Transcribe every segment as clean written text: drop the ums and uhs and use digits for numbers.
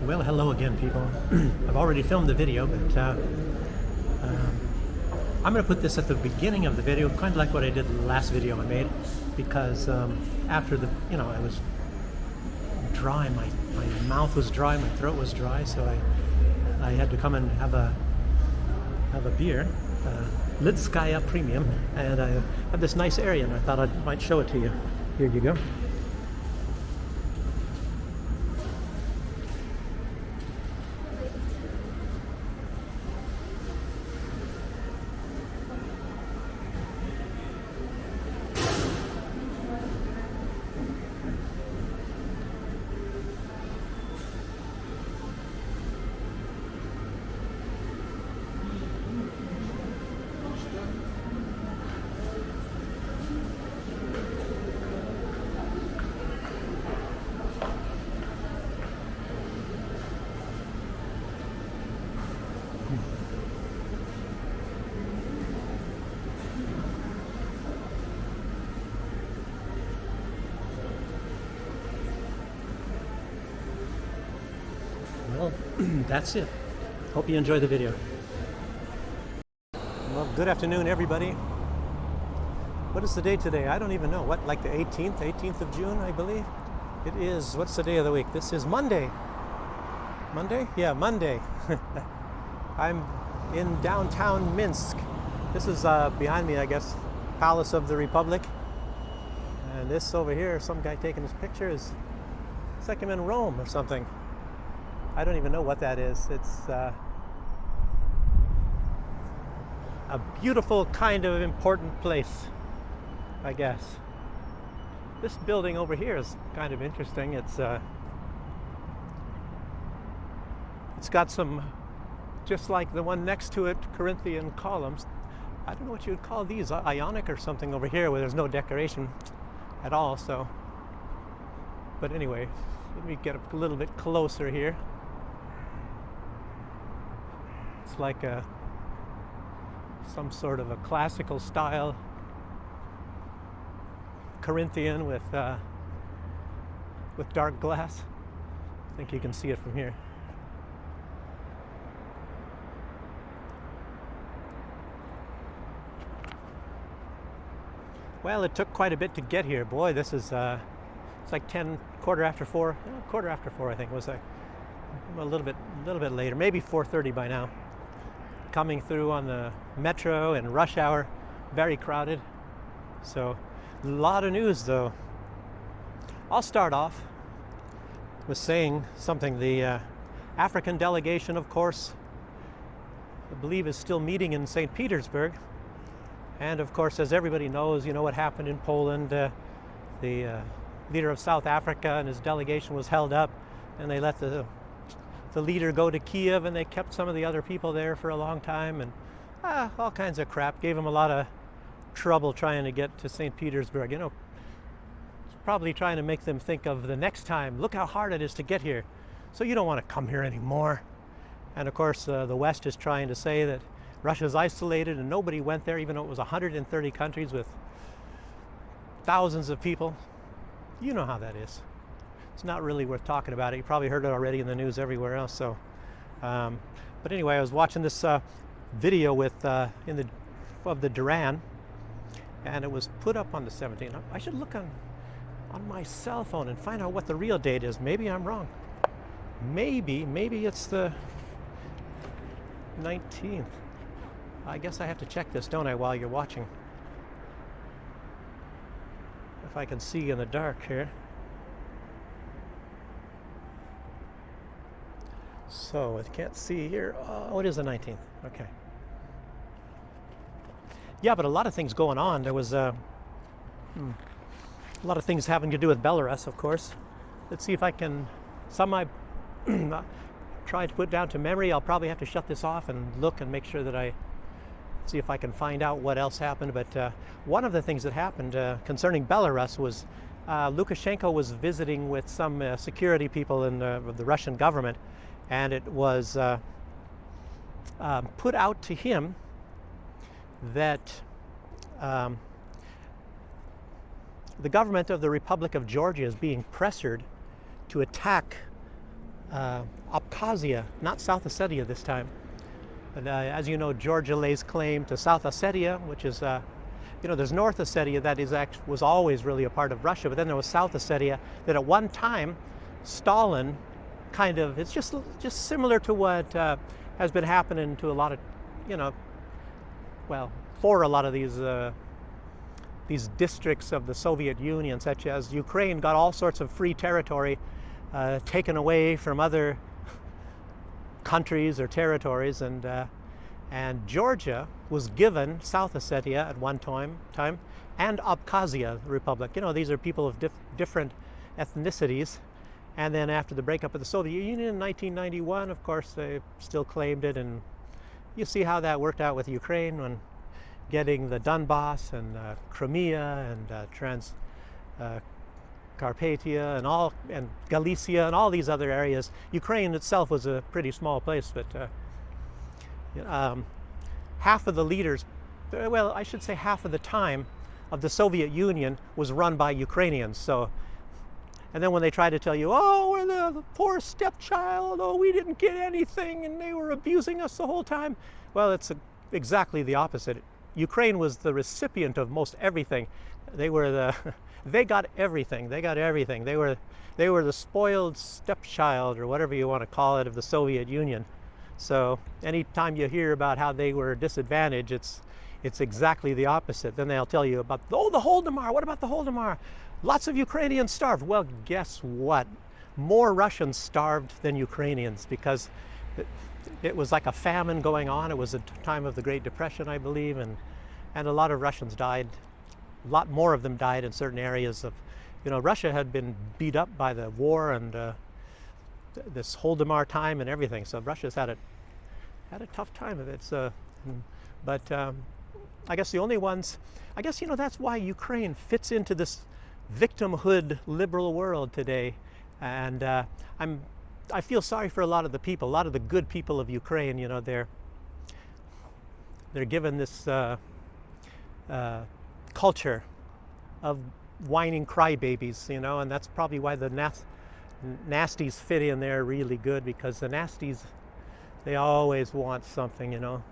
Well, hello again, people. I've already filmed the video, but I'm going to put this at the beginning of the video, kind of like what I did the last video I made, because after the, I was dry, my mouth was dry, my throat was dry, so I had to come and have a beer, Litskaya Premium, and I have this nice area, and I thought I might show it to you. Here you go. Well, that's it. Hope you enjoy the video. Well, good afternoon, everybody. What is the day today? I don't even know. What, like the 18th of June, I believe? It is. What's the day of the week? This is Monday. Monday? Yeah, Monday. I'm in downtown Minsk. This is behind me, I guess, Palace of the Republic. And this over here, some guy taking his picture, it's like I'm in Rome or something. I don't even know what that is. It's a beautiful, kind of important place, I guess. This building over here is kind of interesting. It's got some, just like the one next to it, Corinthian columns. I don't know what you would call these, Ionic or something over here, where there's no decoration at all. So, but anyway, let me get a little bit closer here. It's like some sort of a classical style Corinthian with dark glass. I think you can see it from here. Well, it took quite a bit to get here. Boy, this is it's like quarter after four I think. It was like a little bit later, maybe 4:30 by now. Coming through on the metro and rush hour, very crowded. So a lot of news though. I'll start off with saying something. The African delegation, of course, I believe is still meeting in St. Petersburg. And of course, as everybody knows, you know what happened in Poland. The leader of South Africa and his delegation was held up, and they let the leader go to Kiev, and they kept some of the other people there for a long time, and all kinds of crap. Gave them a lot of trouble trying to get to St. Petersburg. Probably trying to make them think of the next time. Look how hard it is to get here, so you don't want to come here anymore. And of course, the West is trying to say that Russia's isolated and nobody went there, even though it was 130 countries with thousands of people. You know how that is. It's not really worth talking about it. You probably heard it already in the news everywhere else. So, but anyway, I was watching this video with of the Duran, and it was put up on the 17th. I should look on my cell phone and find out what the real date is. Maybe I'm wrong. Maybe it's the 19th. I guess I have to check this, don't I, while you're watching? If I can see in the dark here. So I can't see here. Oh, it is the 19th. Okay. Yeah, but a lot of things going on. There was a lot of things having to do with Belarus, of course. Let's see if I can. Some I tried to put down to memory. I'll probably have to shut this off and look and make sure that I see if I can find out what else happened. But one of the things that happened concerning Belarus was Lukashenko was visiting with some security people in the Russian government, and it was put out to him that the government of the Republic of Georgia is being pressured to attack Abkhazia, not South Ossetia this time. And, as you know, Georgia lays claim to South Ossetia, which is, there's North Ossetia that was always really a part of Russia, but then there was South Ossetia that at one time Stalin it's just similar to what has been happening to a lot of, for a lot of these districts of the Soviet Union, such as Ukraine, got all sorts of free territory taken away from other countries or territories, and Georgia was given South Ossetia at one time, and Abkhazia, the republic. These are people of different ethnicities. And then after the breakup of the Soviet Union in 1991, of course, they still claimed it. And you see how that worked out with Ukraine when getting the Donbass and Crimea and Carpathia and Galicia and all these other areas. Ukraine itself was a pretty small place, but half of the leaders, I should say half of the time of the Soviet Union was run by Ukrainians. And then when they try to tell you, oh, we're the poor stepchild, oh, we didn't get anything, and they were abusing us the whole time. Well, it's exactly the opposite. Ukraine was the recipient of most everything. They got everything. They got everything. They were the spoiled stepchild, or whatever you want to call it, of the Soviet Union. So anytime you hear about how they were disadvantaged, it's exactly the opposite. Then they'll tell you about, the Holodomor. What about the Holodomor? Lots of Ukrainians starved. Well, guess what? More Russians starved than Ukrainians, because it was like a famine going on. It was a time of the Great Depression, I believe, and a lot of Russians died. A lot more of them died in certain areas of, Russia had been beat up by the war and this Holodomor time and everything. So Russia's had a tough time of it. So, but I guess the only ones, that's why Ukraine fits into this victimhood liberal world today. And I feel sorry for a lot of the people, a lot of the good people of Ukraine. They're given this culture of whining crybabies, and that's probably why the nasties fit in there really good, because the nasties, they always want something, and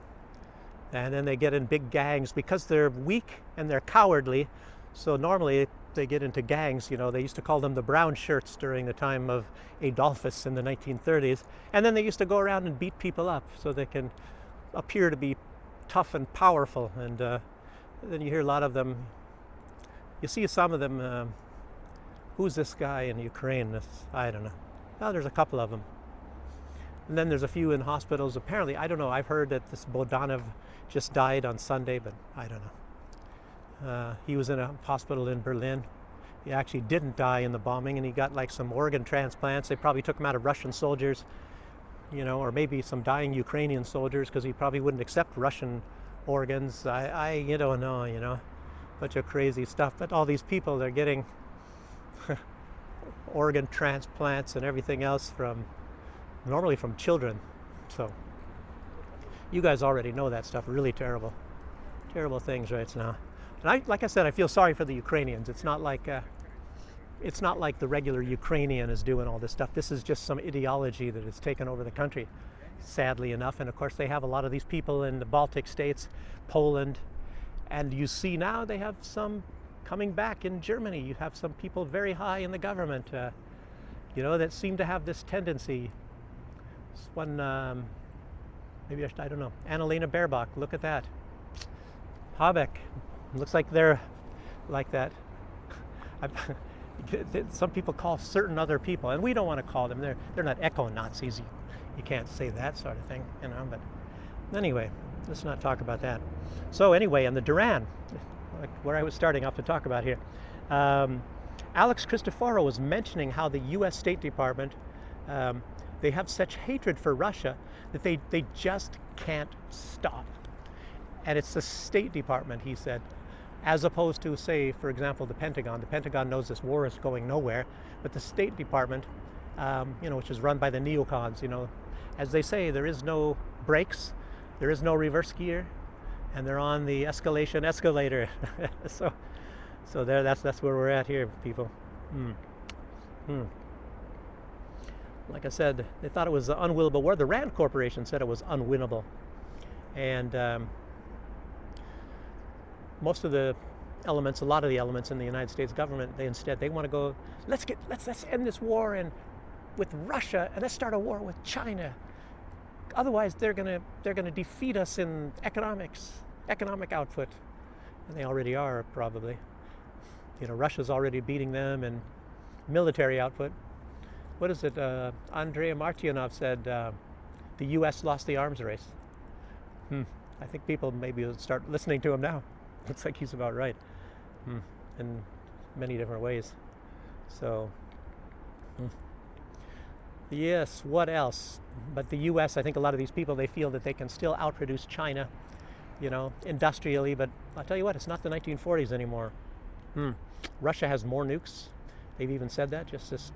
then they get in big gangs because they're weak and they're cowardly. So normally they get into gangs. They used to call them the brown shirts during the time of Adolphus in the 1930s. And then they used to go around and beat people up so they can appear to be tough and powerful. And then you hear a lot of them. You see some of them. Who's this guy in Ukraine? I don't know. Well, there's a couple of them. And then there's a few in hospitals. Apparently, I don't know. I've heard that this Bodanov just died on Sunday, but I don't know. He was in a hospital in Berlin. He actually didn't die in the bombing, and he got like some organ transplants. They probably took him out of Russian soldiers, or maybe some dying Ukrainian soldiers, because he probably wouldn't accept Russian organs. I don't know, bunch of crazy stuff. But all these people, they're getting organ transplants and everything else normally from children. So you guys already know that stuff. Really terrible things right now. And like I said, I feel sorry for the Ukrainians. It's not like the regular Ukrainian is doing all this stuff. This is just some ideology that has taken over the country, sadly enough. And of course, they have a lot of these people in the Baltic states, Poland, and you see now they have some coming back in Germany. You have some people very high in the government, that seem to have this tendency. This one, maybe I don't know. Annalena Baerbock. Look at that. Habeck. Looks like they're like that. Some people call certain other people, and we don't want to call them. They're not eco-Nazis. You can't say that sort of thing, But anyway, let's not talk about that. So anyway, in the Duran, like where I was starting off to talk about here, Alex Christoforou was mentioning how the U.S. State Department, they have such hatred for Russia that they just can't stop. And it's the State Department, he said, as opposed to, say, for example, the Pentagon. The Pentagon knows this war is going nowhere, but the State Department, which is run by the neocons, as they say, there is no brakes, there is no reverse gear, and they're on the escalation escalator. so that's where we're at here, people. like I said, they thought it was an unwinnable war. The Rand Corporation said it was unwinnable. And most of the elements, a lot of the elements in the United States government, they want to go, let's end this war with Russia, and let's start a war with China. Otherwise, they're gonna defeat us in economic output, and they already are probably. Russia's already beating them in military output. What is it? Andrei Martyanov said the U.S. lost the arms race. I think people maybe will start listening to him now. Looks like he's about right in many different ways. So, yes, what else? But the U.S., I think a lot of these people, they feel that they can still outproduce China, industrially. But I'll tell you what, it's not the 1940s anymore. Russia has more nukes. They've even said that just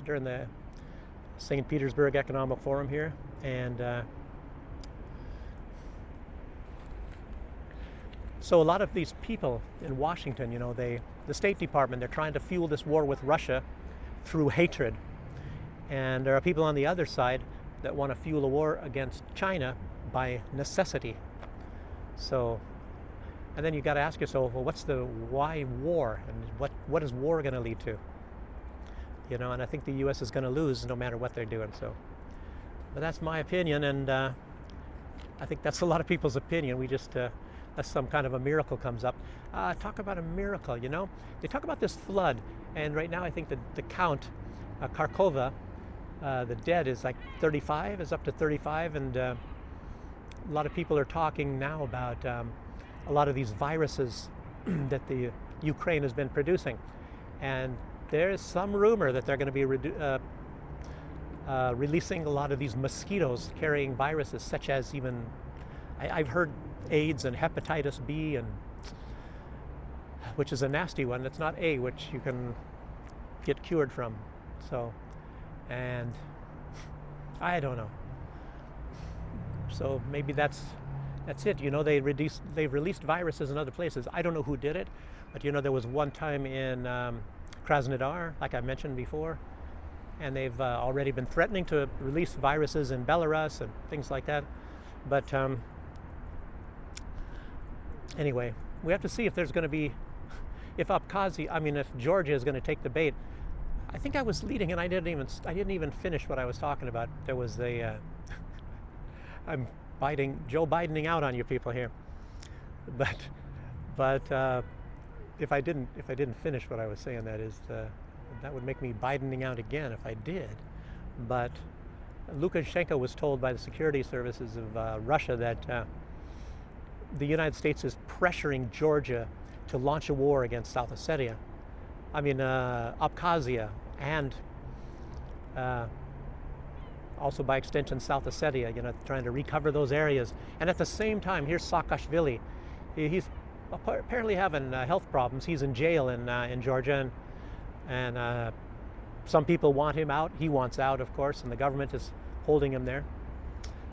during the St. Petersburg Economic Forum here. And so a lot of these people in Washington, the State Department, they're trying to fuel this war with Russia through hatred. And there are people on the other side that want to fuel a war against China by necessity. So, and then you got to ask yourself, well, why war? And what is war going to lead to? And I think the U.S. is going to lose no matter what they're doing. So, but that's my opinion, and I think that's a lot of people's opinion. We just, as some kind of a miracle comes up. Talk about a miracle, They talk about this flood, and right now I think the count, Kharkova, the dead is like 35, is up to 35, and a lot of people are talking now about a lot of these viruses that the Ukraine has been producing, and there is some rumor that they're going to be releasing a lot of these mosquitoes carrying viruses, such as even I've heard AIDS and hepatitis B, and which is a nasty one. It's not A, which you can get cured from. So, and I don't know. So maybe that's it. They've released viruses in other places. I don't know who did it, but there was one time in Krasnodar, like I mentioned before, and they've already been threatening to release viruses in Belarus and things like that. But anyway, we have to see if there's going to be, if Georgia is going to take the bait. I think I was leading, and I didn't even finish what I was talking about. There was I'm Joe Bidening out on you people here, but if I didn't finish what I was saying, that would make me Bidening out again if I did. But Lukashenko was told by the security services of Russia that the United States is pressuring Georgia to launch a war against South Ossetia. Abkhazia, and also by extension South Ossetia, trying to recover those areas. And at the same time, here's Saakashvili. He's apparently having health problems. He's in jail in Georgia, and some people want him out. He wants out, of course, and the government is holding him there.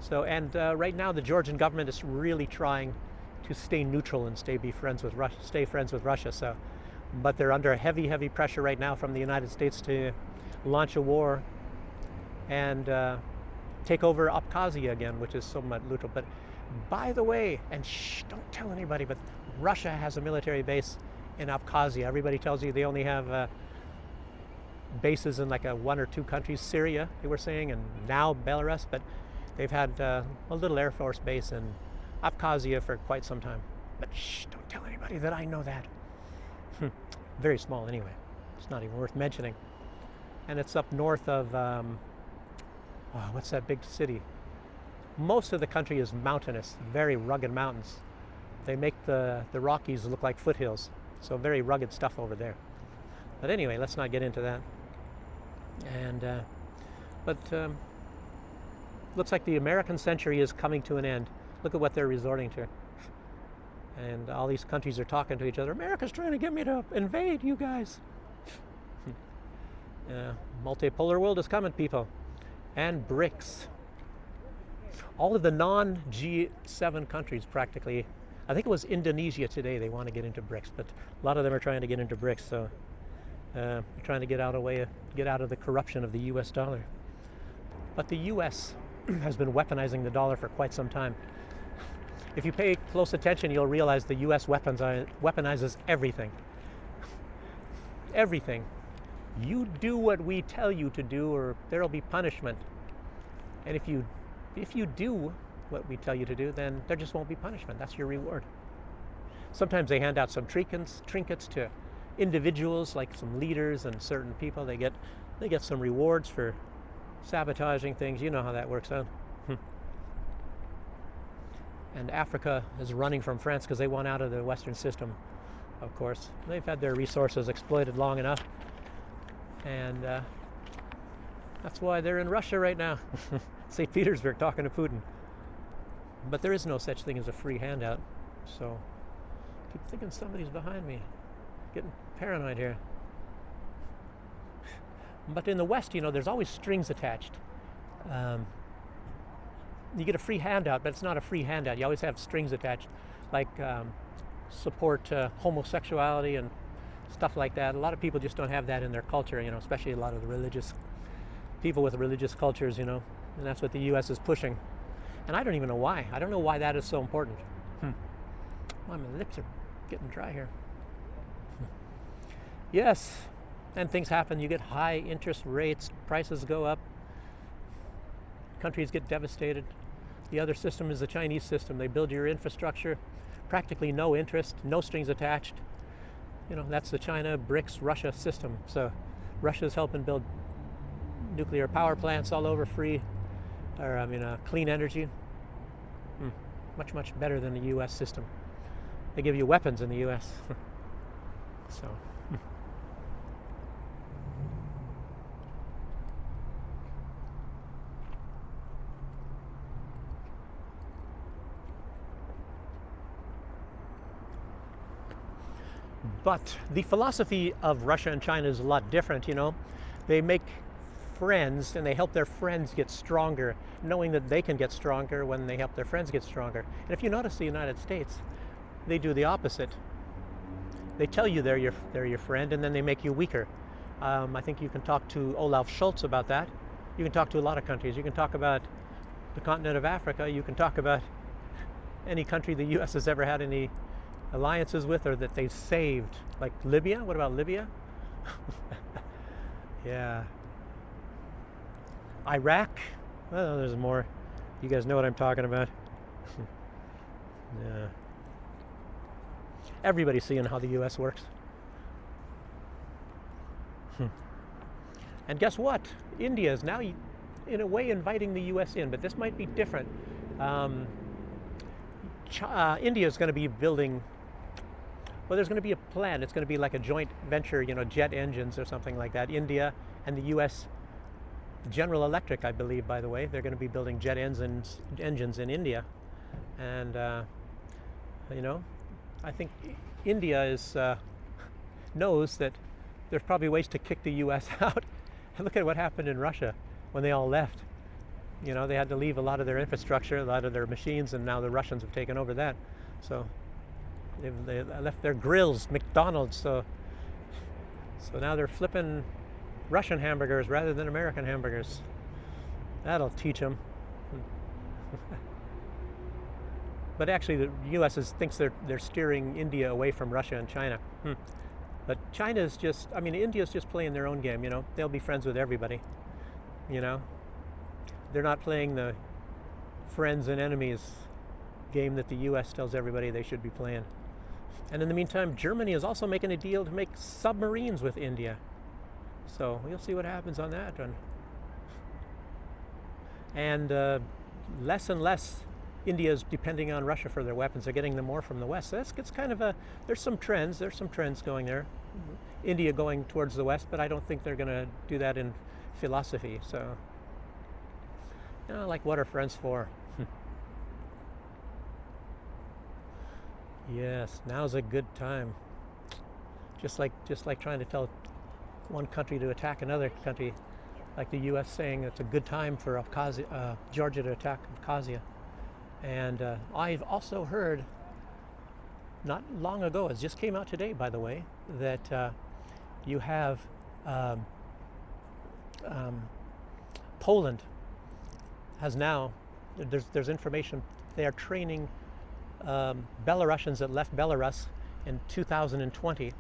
So, and right now the Georgian government is really trying to stay neutral and stay friends with Russia. So, but they're under heavy pressure right now from the United States to launch a war and take over Abkhazia again, which is somewhat neutral. But by the way, and don't tell anybody, but Russia has a military base in Abkhazia. Everybody tells you they only have bases in like one or two countries, Syria, they were saying, and now Belarus, but they've had a little Air Force base in Abkhazia for quite some time. But don't tell anybody that I know that. Very small anyway. It's not even worth mentioning. And it's up north of, what's that big city? Most of the country is mountainous, very rugged mountains. They make the Rockies look like foothills. So very rugged stuff over there. But anyway, let's not get into that. And, looks like the American century is coming to an end. Look at what they're resorting to. And all these countries are talking to each other. America's trying to get me to invade you guys. Multipolar world is coming, people. And BRICS. All of the non-G7 countries practically. I think it was Indonesia today they want to get into BRICS, but a lot of them are trying to get into BRICS. So they're trying to get out of the corruption of the U.S. dollar. But the US has been weaponizing the dollar for quite some time. If you pay close attention, you'll realize the US weaponizes everything. Everything. You do what we tell you to do, or there'll be punishment. And if you do what we tell you to do, then there just won't be punishment. That's your reward. Sometimes they hand out some trinkets to individuals, like some leaders and certain people. They get some rewards for sabotaging things. You know how that works out. And Africa is running from France because they want out of the Western system, of course. They've had their resources exploited long enough. And that's why they're in Russia right now. St. Petersburg talking to Putin. But there is no such thing as a free handout. So I keep thinking somebody's behind me. Getting paranoid here. But in the West, you know, there's always strings attached. You get a free handout, but it's not a free handout. You always have strings attached, like support homosexuality and stuff like that. A lot of people just don't have that in their culture, you know, especially a lot of the religious people with religious cultures, you know, and that's what the U.S. is pushing. And I don't even know why. I don't know why that is so important. My lips are getting dry here. Yes, and things happen. You get high interest rates, prices go up, countries get devastated. The other system is the Chinese system. They build your infrastructure, practically no interest, no strings attached. You know, that's the China, BRICS, Russia system. So Russia's helping build nuclear power plants all over clean energy. Much, much better than the U.S. system. They give you weapons in the U.S. So. But the philosophy of Russia and China is a lot different, you know. They make friends and they help their friends get stronger, knowing that they can get stronger when they help their friends get stronger. And if you notice the United States, they do the opposite. They tell you they're your friend, and then they make you weaker. I think you can talk to Olaf Scholz about that. You can talk to a lot of countries. You can talk about the continent of Africa. You can talk about any country the U.S. has ever had any alliances with or that they've saved. Like Libya. What about Libya? Yeah. Iraq. Well, there's more. You guys know what I'm talking about. Yeah. Everybody's seeing how the U.S. works. And guess what? India is now, in a way, inviting the U.S. in, but this might be different. India is going to be building, well, there's going to be a plan. It's going to be like a joint venture, you know, jet engines or something like that. India and the U.S. General Electric, I believe, by the way, they're going to be building jet engines in India. And, you know, I think India knows that there's probably ways to kick the U.S. out. And look at what happened in Russia when they all left. You know, they had to leave a lot of their infrastructure, a lot of their machines, and now the Russians have taken over that. So they left their grills, McDonald's. So now they're flipping Russian hamburgers rather than American hamburgers. That'll teach them. But actually, the U.S. thinks they're steering India away from Russia and China. But China's just, I mean, India's just playing their own game, you know. They'll be friends with everybody, you know. They're not playing the friends and enemies game that the U.S. tells everybody they should be playing. And in the meantime, Germany is also making a deal to make submarines with India. So we'll see what happens on that one. And less and less India is depending on Russia for their weapons. They're getting them more from the West. So it's kind of there's some trends going there. India going towards the West, but I don't think they're going to do that in philosophy. So, you know, like, what are friends for? Yes, now's a good time. Just like trying to tell one country to attack another country, like the U.S. saying it's a good time for Georgia to attack Abkhazia. And I've also heard, not long ago, it just came out today, by the way, that you have Poland has now, there's information, they are training Belarusians that left Belarus in 2020,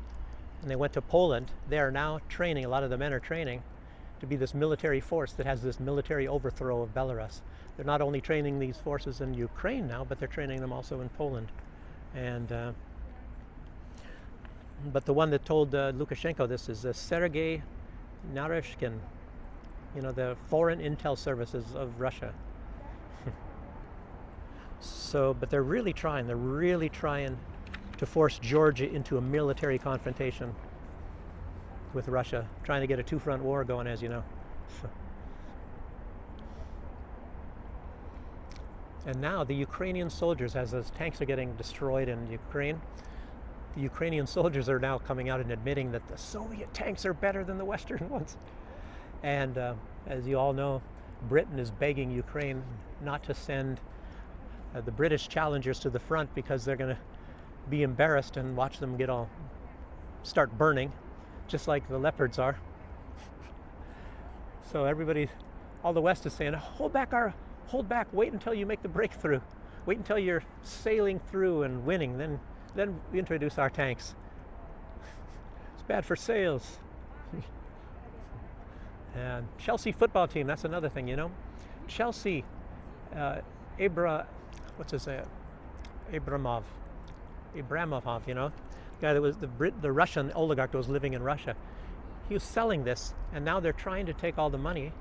and they went to Poland. They are now training, a lot of the men are training to be this military force that has this military overthrow of Belarus. They're not only training these forces in Ukraine now, but they're training them also in Poland. And but the one that told Lukashenko this is Sergei Naryshkin, you know, the foreign intel services of Russia. So, but they're really trying to force Georgia into a military confrontation with Russia, trying to get a two-front war going, as you know. And now the Ukrainian soldiers, as those tanks are getting destroyed in Ukraine, the Ukrainian soldiers are now coming out and admitting that the Soviet tanks are better than the Western ones. And as you all know, Britain is begging Ukraine not to send the British challengers to the front because they're going to be embarrassed and watch them start burning, just like the Leopards are. So everybody, all the West is saying, hold back, wait until you make the breakthrough. Wait until you're sailing through and winning, then we introduce our tanks. It's bad for sales. And Chelsea football team, that's another thing, you know. Chelsea, Abramov, you know, guy that was the Russian oligarch that was living in Russia. He was selling this, and now they're trying to take all the money,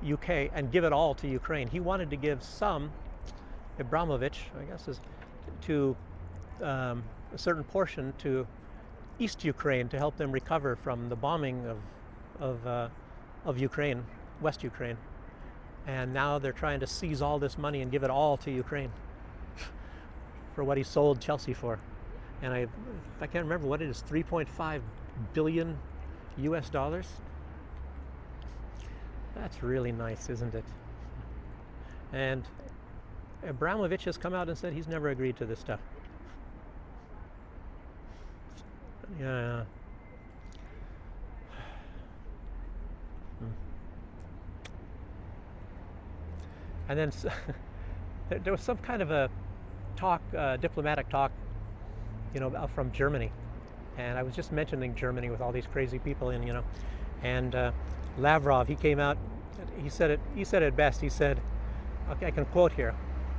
UK, and give it all to Ukraine. He wanted to give some, Abramovich, I guess, to a certain portion to East Ukraine to help them recover from the bombing of Ukraine, West Ukraine. And now they're trying to seize all this money and give it all to Ukraine for what he sold Chelsea for. And I can't remember what it is, 3.5 billion US dollars. That's really nice, isn't it? And Abramovich has come out and said he's never agreed to this stuff. Yeah. And then there was some kind of a talk, diplomatic talk, you know, from Germany. And I was just mentioning Germany with all these crazy people in, you know. And Lavrov, he came out, he said it best. He said, okay, I can quote here,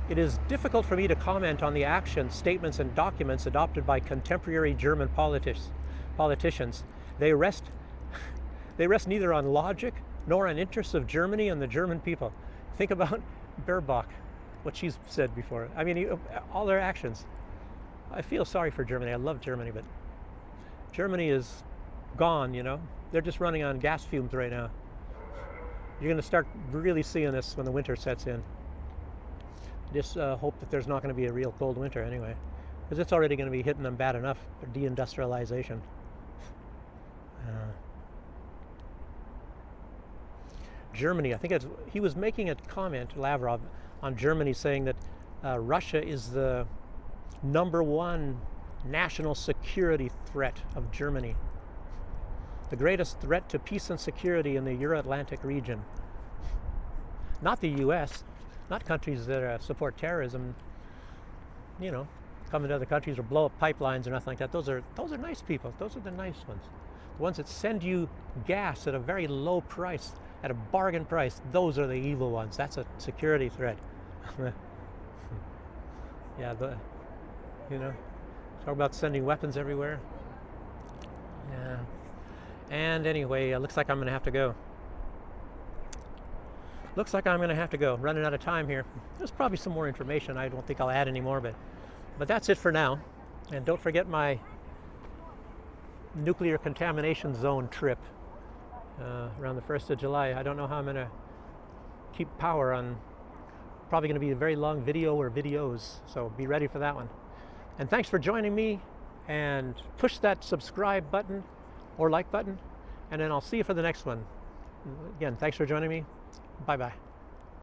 "It is difficult for me to comment on the actions, statements, and documents adopted by contemporary German politicians. They rest neither on logic nor on interests of Germany and the German people." Think about Baerbock, what she's said before. I mean, all their actions. I feel sorry for Germany. I love Germany, but Germany is gone, you know. They're just running on gas fumes right now. You're going to start really seeing this when the winter sets in. Just hope that there's not going to be a real cold winter anyway, because it's already going to be hitting them bad enough for deindustrialization. Germany, I think he was making a comment, Lavrov, on Germany, saying that Russia is the #1 national security threat of Germany. The greatest threat to peace and security in the Euro-Atlantic region. Not the US, not countries that support terrorism, you know, come into other countries or blow up pipelines or nothing like that. Those are nice people. Those are the nice ones. The ones that send you gas at a very low price, at a bargain price, those are the evil ones. That's a security threat. Yeah, you know, talk about sending weapons everywhere. Yeah. And anyway, looks like I'm going to have to go. Looks like I'm going to have to go. Running out of time here. There's probably some more information. I don't think I'll add any more, but that's it for now. And don't forget my nuclear contamination zone trip around the 1st of July. I don't know how I'm going to keep power on. Probably going to be a very long video or videos, so be ready for that one. And thanks for joining me, and push that subscribe button or like button, and then I'll see you for the next one. Again, thanks for joining me. Bye-bye.